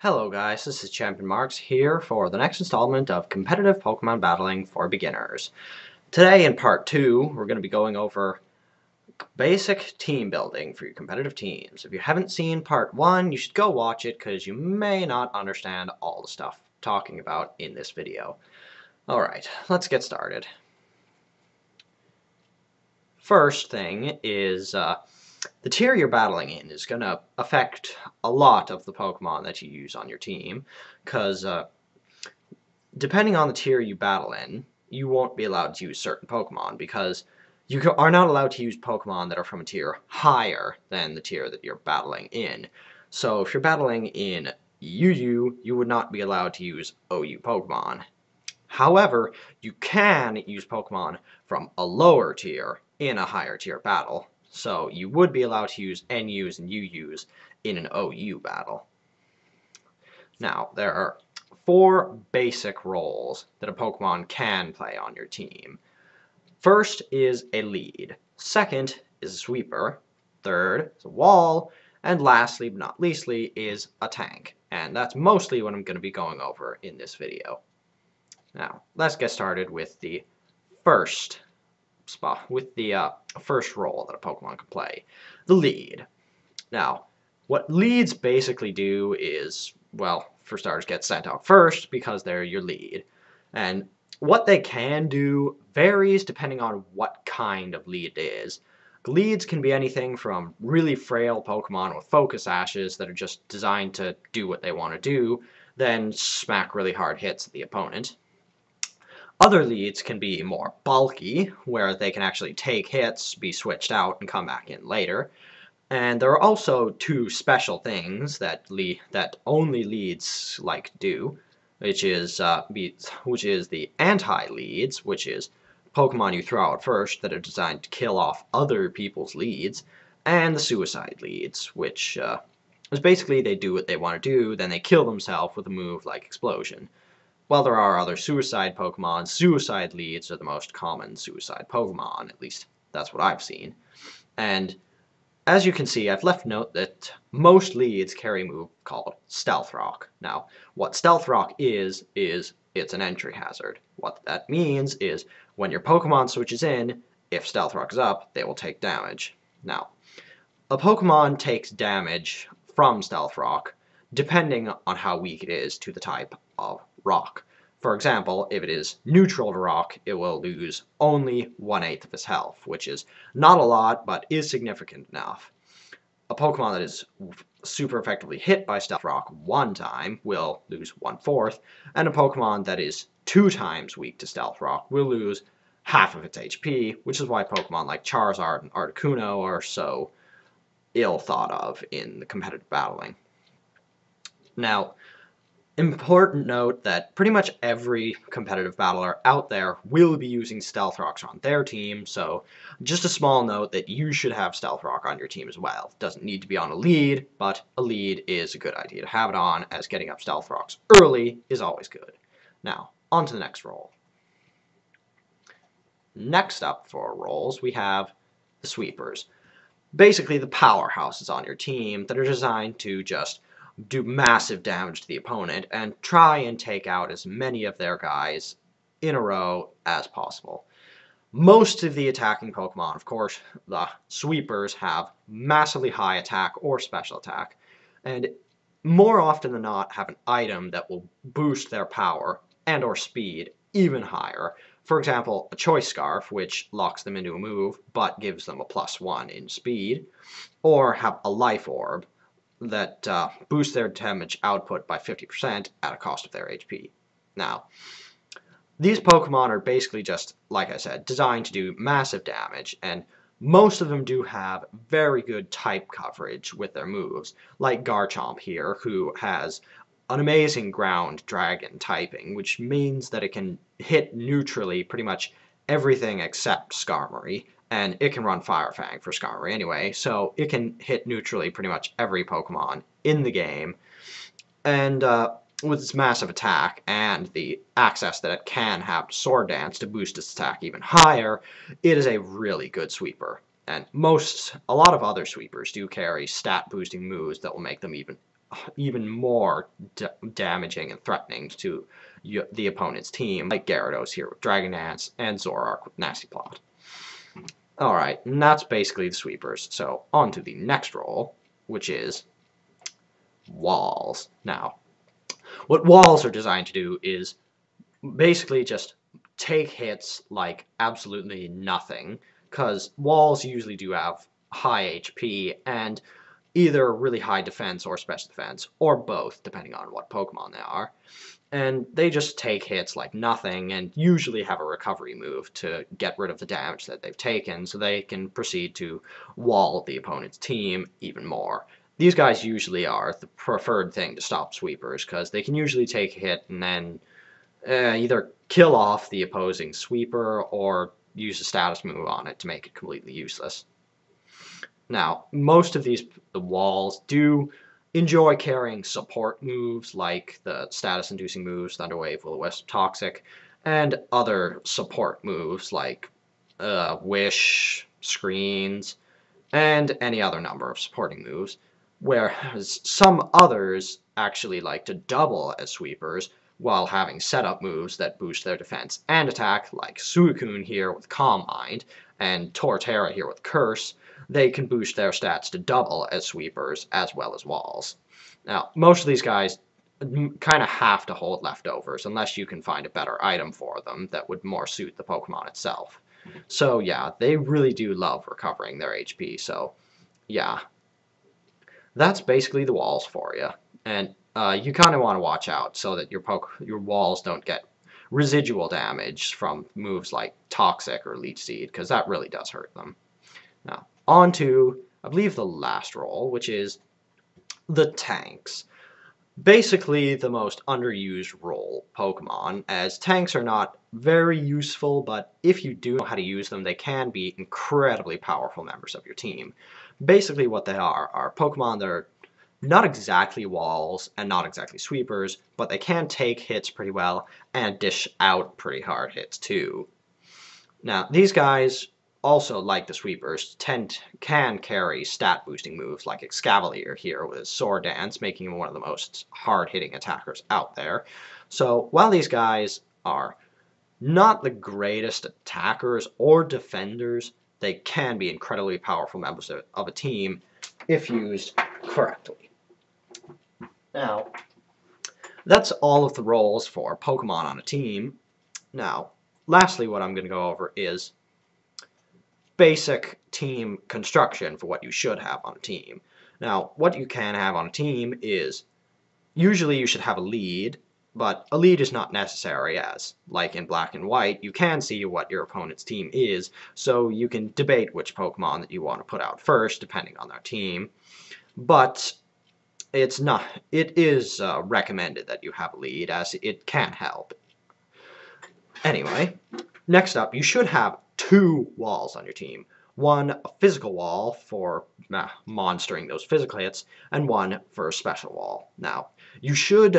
Hello guys, this is Champion Marks here for the next installment of competitive Pokemon battling for beginners. Today in part 2, we're going to be going over basic team building for your competitive teams. If you haven't seen part 1, you should go watch it because you may not understand all the stuff talking about in this video. Alright, let's get started. First thing is the tier you're battling in is going to affect a lot of the Pokemon that you use on your team, because depending on the tier you battle in, you won't be allowed to use certain Pokemon, because you are not allowed to use Pokemon that are from a tier higher than the tier that you're battling in. So if you're battling in UU, you would not be allowed to use OU Pokemon. However, you can use Pokemon from a lower tier in a higher tier battle. So you would be allowed to use NUs and UUs in an OU battle. Now, there are 4 basic roles that a Pokemon can play on your team. First is a lead. Second is a sweeper. Third is a wall. And lastly, but not leastly, is a tank. And that's mostly what I'm going to be going over in this video. Now, let's get started with the first first role that a Pokemon can play, the lead. Now, what leads basically do is, well, for starters, get sent out first because they're your lead. And what they can do varies depending on what kind of lead it is. Leads can be anything from really frail Pokemon with focus ashes that are just designed to do what they want to do, then smack really hard hits at the opponent. Other leads can be more bulky, where they can actually take hits, be switched out, and come back in later. And there are also 2 special things that only leads like to do, which is the anti-leads, which is Pokemon you throw out first that are designed to kill off other people's leads, and the suicide leads, which is basically they do what they want to do, then they kill themselves with a move like Explosion. While there are other suicide Pokemon, suicide leads are the most common suicide Pokemon, at least that's what I've seen. And as you can see, I've left note that most leads carry a move called Stealth Rock. Now, what Stealth Rock is it's an entry hazard. What that means is when your Pokemon switches in, if Stealth Rock is up, they will take damage. Now, a Pokemon takes damage from Stealth Rock depending on how weak it is to the type of rock. For example, if it is neutral to rock, it will lose only 1/8 of its health, which is not a lot, but is significant enough. A Pokemon that is super effectively hit by Stealth Rock 1 time will lose 1/4, and a Pokemon that is 2 times weak to Stealth Rock will lose half of its HP, which is why Pokemon like Charizard and Articuno are so ill thought of in the competitive battling. Now, important note that pretty much every competitive battler out there will be using Stealth Rocks on their team, so just a small note that you should have Stealth Rock on your team as well. It doesn't need to be on a lead, but a lead is a good idea to have it on, as getting up Stealth Rocks early is always good. Now, on to the next role. Next up for roles, we have the sweepers. Basically the powerhouses on your team that are designed to just do massive damage to the opponent and try and take out as many of their guys in a row as possible. Most of the attacking Pokemon, of course, the sweepers, have massively high attack or special attack, and more often than not have an item that will boost their power and or speed even higher. For example, a Choice Scarf, which locks them into a move but gives them a +1 in speed, or have a Life Orb that boosts their damage output by 50% at a cost of their HP. Now, these Pokemon are basically just, like I said, designed to do massive damage, and most of them do have very good type coverage with their moves, like Garchomp here, who has an amazing ground dragon typing, which means that it can hit neutrally pretty much everything except Skarmory, and it can run Fire Fang for Skarmory anyway, so it can hit neutrally pretty much every Pokemon in the game. And with its massive attack and the access that it can have to Sword Dance to boost its attack even higher, it is a really good sweeper. And a lot of other sweepers do carry stat boosting moves that will make them even even more damaging and threatening to the opponent's team, like Gyarados here with Dragon Dance and Zoroark with Nasty Plot. Alright, and that's basically the sweepers. So, on to the next role, which is walls. Now, what walls are designed to do is basically just take hits like absolutely nothing, because walls usually do have high HP and either really high defense or special defense, or both, depending on what Pokemon they are. And they just take hits like nothing and usually have a recovery move to get rid of the damage that they've taken so they can proceed to wall the opponent's team even more. These guys usually are the preferred thing to stop sweepers because they can usually take a hit and then either kill off the opposing sweeper or use a status move on it to make it completely useless. Now, most of the walls do enjoy carrying support moves like the status-inducing moves, Thunder Wave, Will-O-Wisp, Toxic, and other support moves like Wish, Screens, and any other number of supporting moves, whereas some others actually like to double as sweepers while having setup moves that boost their defense and attack, like Suicune here with Calm Mind, and Torterra here with Curse. They can boost their stats to double as sweepers as well as walls. Now, most of these guys kind of have to hold leftovers unless you can find a better item for them that would more suit the Pokemon itself. So yeah, they really do love recovering their HP, so yeah. That's basically the walls for you. And you kind of want to watch out so that your walls don't get residual damage from moves like Toxic or Leech Seed, because that really does hurt them. Now, on to, I believe, the last role, which is the tanks. Basically, the most underused role Pokemon, as tanks are not very useful, but if you do know how to use them, they can be incredibly powerful members of your team. Basically, what they are Pokemon that are not exactly walls and not exactly sweepers, but they can take hits pretty well and dish out pretty hard hits too. Now, these guys, also like the sweepers, can carry stat boosting moves like Excavalier here with his Sword Dance, making him one of the most hard-hitting attackers out there. So while these guys are not the greatest attackers or defenders, they can be incredibly powerful members of a team if used correctly. Now, that's all of the roles for Pokemon on a team. Now, lastly, what I'm going to go over is basic team construction for what you should have on a team. Now, what you can have on a team is, usually you should have a lead, but a lead is not necessary as, like in Black and White, you can see what your opponent's team is, so you can debate which Pokemon that you want to put out first, depending on their team. But it is recommended that you have a lead, as it can help. Anyway, next up, you should have 2 walls on your team. One, a physical wall for monstering those physical hits, and one for a special wall. Now, you should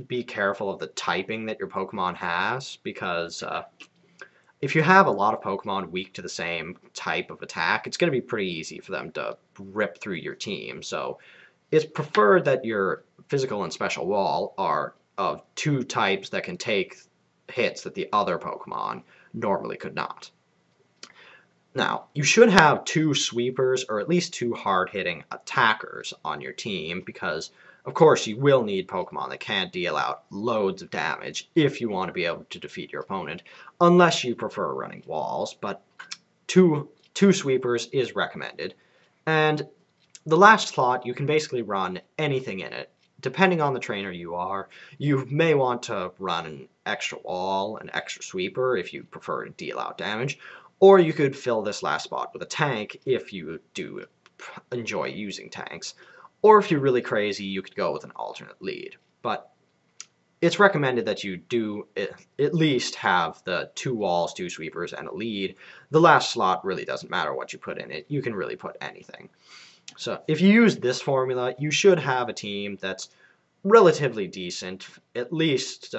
be careful of the typing that your Pokemon has, because if you have a lot of Pokemon weak to the same type of attack, it's going to be pretty easy for them to rip through your team. So it's preferred that your physical and special wall are of 2 types that can take hits that the other Pokemon normally could not. Now, you should have 2 sweepers, or at least 2 hard-hitting attackers on your team, because, of course, you will need Pokemon that can deal out loads of damage if you want to be able to defeat your opponent, unless you prefer running walls, but 2 sweepers is recommended. And the last slot, you can basically run anything in it. Depending on the trainer you are, you may want to run an extra wall, an extra sweeper if you prefer to deal out damage, or you could fill this last spot with a tank if you do enjoy using tanks. Or if you're really crazy, you could go with an alternate lead. But it's recommended that you do at least have the 2 walls, 2 sweepers, and a lead. The last slot really doesn't matter what you put in it. You can really put anything. So if you use this formula, you should have a team that's relatively decent, at least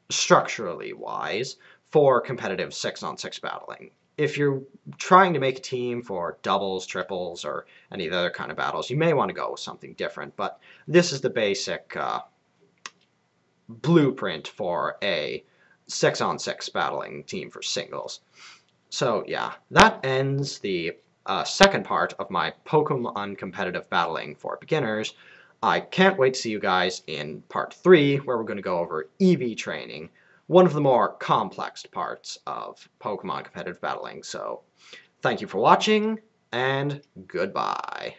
structurally wise, for competitive 6-on-6 battling. if you're trying to make a team for doubles, triples, or any of the other kind of battles, you may want to go with something different, but this is the basic blueprint for a 6-on-6 battling team for singles. So yeah, that ends the second part of my Pokemon competitive battling for beginners. I can't wait to see you guys in part 3, where we're going to go over EV training, one of the more complex parts of Pokemon competitive battling. So thank you for watching, and goodbye.